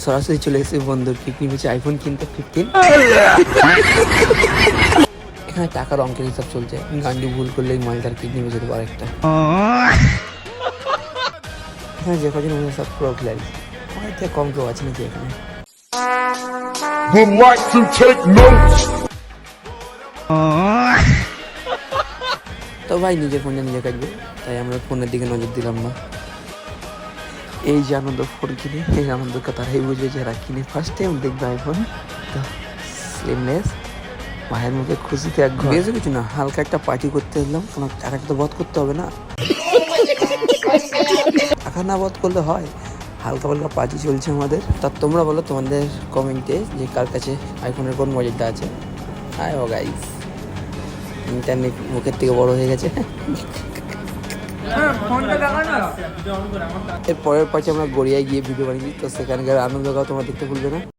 সরাসরি চলে এসেছে বন্ধুর কিডনি বেচে আইফোন কিনতে 15। এখানে টাকার অঙ্কের হিসাব চলছে, গান্ডু ভুল করলে মালটার কিডনি বেচে দেবো আরেকটা। এখানে যে কজন মনে সব প্রো খেলাড়ি, আমার থেকে কম কেউ আছে নাকি এখানে? Would like to take notes. তো ভাই নিজের ফোনটা নিজে কাটবে, তাই আমরা ফোনের দিকে নজর দিলাম না। এই যে আনন্দ ফোন কিনে, এই আনন্দকে তারাই বুঝবে যারা কিনে ফার্স্ট টাইম দেখবে আইফোন। তো স্লিমলেস ভাইয়ের মুখে খুশিতে এক বেশি কিছু না, হালকা একটা পার্টি করতে এলাম, কোনো টাকাটা তো বধ করতে হবে না। টাকা না বধ করলে হয়, হালকা হালকা পার্টি চলছে আমাদের। তা তোমরা বলো তোমাদের কমেন্টে যে কার কাছে আইফোনের কোন মডেলটা আছে। হাই ও গাইস, ইন্টারনেট মুখের থেকে বড় হয়ে গেছে। এর পরের পার্টি আমরা গড়িয়ায় গিয়ে ভিডিও বানিয়েছি, তো সেখানকার আনন্দটাও তোমরা দেখতে ভুলবে না।